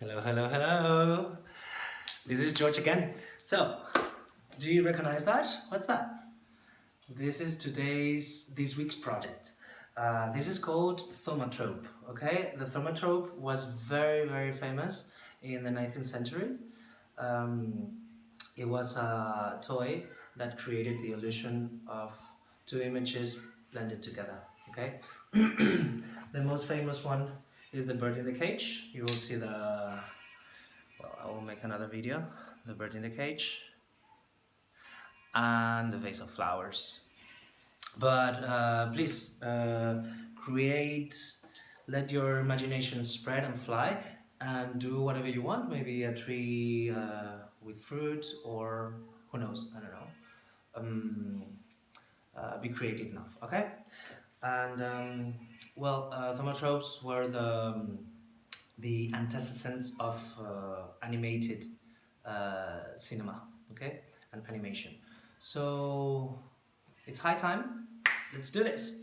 Hello, hello, hello. This is George again. So, do you recognize that? What's that? This is this week's project. This is called thaumatrope. Okay, the thaumatrope was very famous in the 19th century. Um, it was a toy that created the illusion of two images blended together. Okay, the most famous one is the bird in the cage. You will see I will make another video. The bird in the cage and the vase of flowers. But please create, let your imagination spread and fly and do whatever you want. Maybe a tree with fruit, or who knows, I don't know. Be creative enough, okay? And thaumatropes were the antecedents of animated cinema, okay, and animation. So it's high time. Let's do this.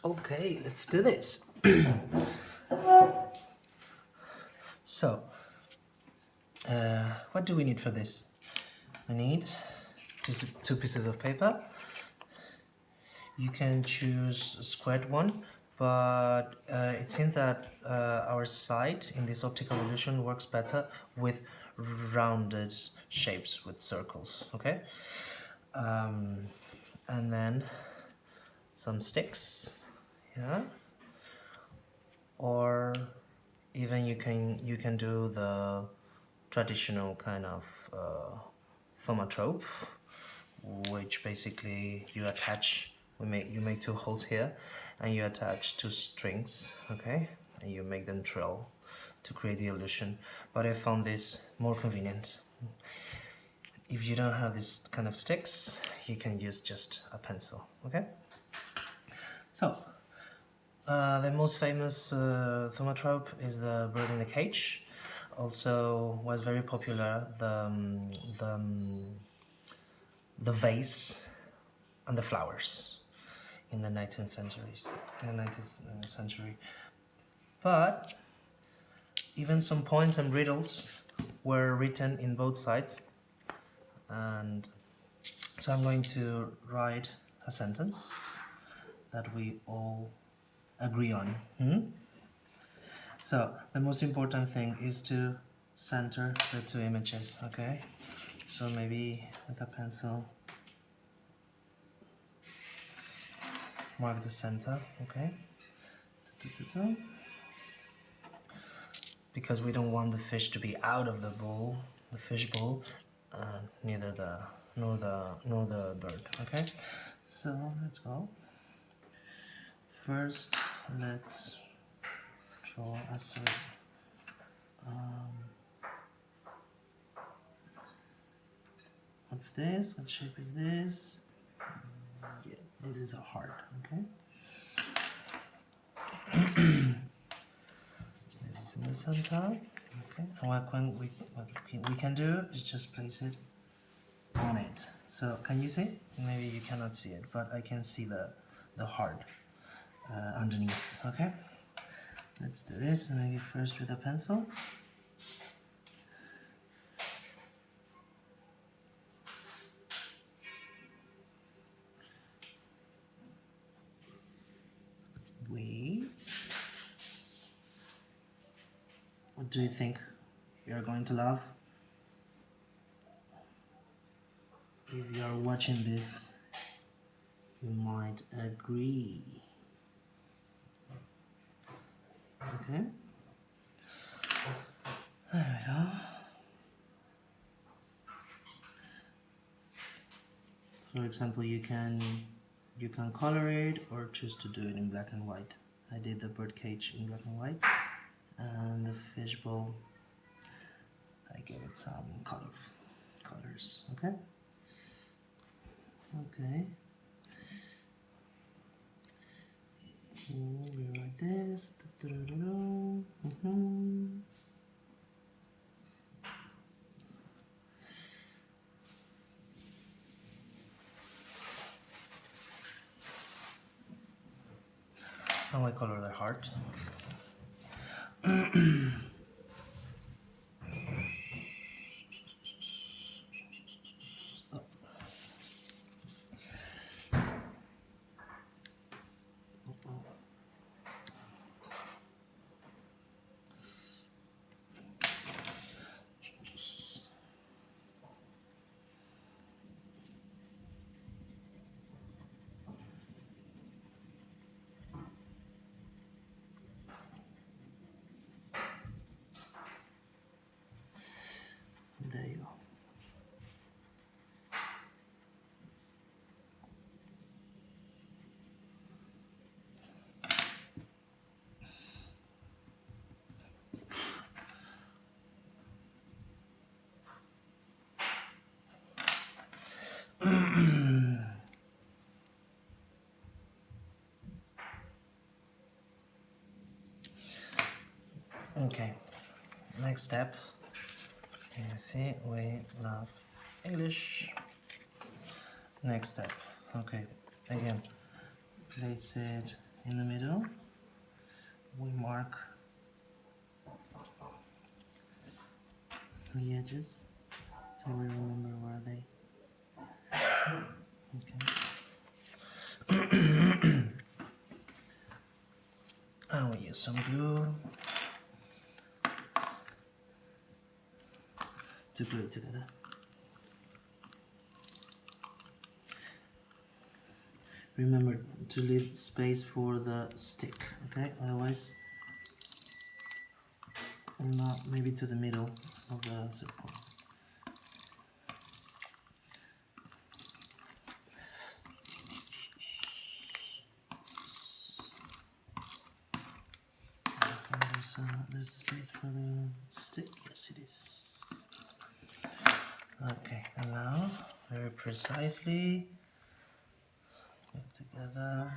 Okay, let's do this. So, what do we need for this? We need two pieces of paper. You can choose a squared one, but it seems that our sight in this optical illusion works better with rounded shapes, with circles, okay? And then some sticks, yeah? Or even you can do the traditional kind of thaumatrope, which basically you make two holes here, and you attach two strings, okay, and you make them trill to create the illusion. But I found this more convenient. If you don't have this kind of sticks, you can use just a pencil, okay? So the most famous thaumatrope is the bird in the cage. Also was very popular the vase and the flowers in the 19th century. But even some poems and riddles were written in both sides, and so I'm going to write a sentence that we all agree on. So the most important thing is to center the two images, okay? So maybe with a pencil, mark the center, okay? Because we don't want the fish to be out of the bowl, the fish bowl, nor the bird, okay? So let's go. First, let's draw a circle. What's this? What shape is this? Yeah, this is a heart, okay? This is in the center, okay? And what we can do is just place it on it. So, can you see? Maybe you cannot see it, but I can see the heart underneath, okay? Let's do this, maybe first with a pencil. What do you think you're going to love? If you're watching this, you might agree. Okay? There we go. For example, you can color it or choose to do it in black and white. I did the bird cage in black and white, and the fishbowl, I gave it some colors. Okay. Rewrite this. And we color the heart. There you go. Okay, next step. You see, we love English. Next step. Okay, again, place it in the middle. We mark the edges so we remember where they. Okay. And we use some glue to glue it together. Remember to leave space for the stick, okay? Otherwise, not maybe to the middle of the circle. There's space for the stick. Yes, it is. Okay, and now very precisely put it together.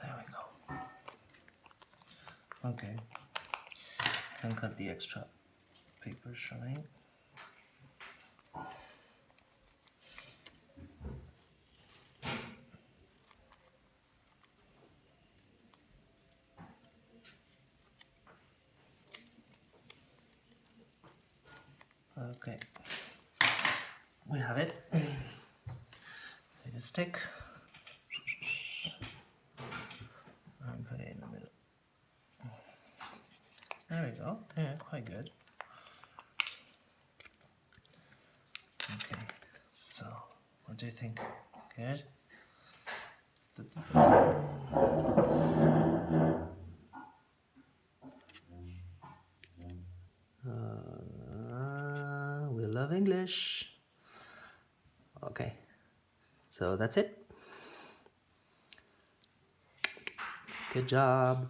There we go. Okay, can cut the extra paper showing. Okay, we have it. Take a stick and put it in the middle. There we go. Yeah, quite good. Okay, so what do you think? Good? We love English. Okay, so that's it. Good job.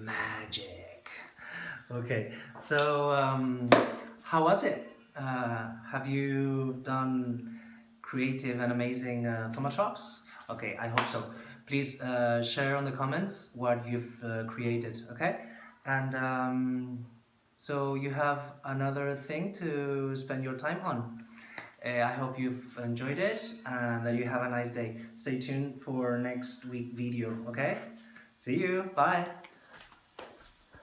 Magic. Okay, so how was it? Have you done creative and amazing thaumatropes? Okay, I hope so. Please share on the comments what you've created, okay? And so you have another thing to spend your time on. I hope you've enjoyed it and that you have a nice day. Stay tuned for next week video, okay? See you, bye.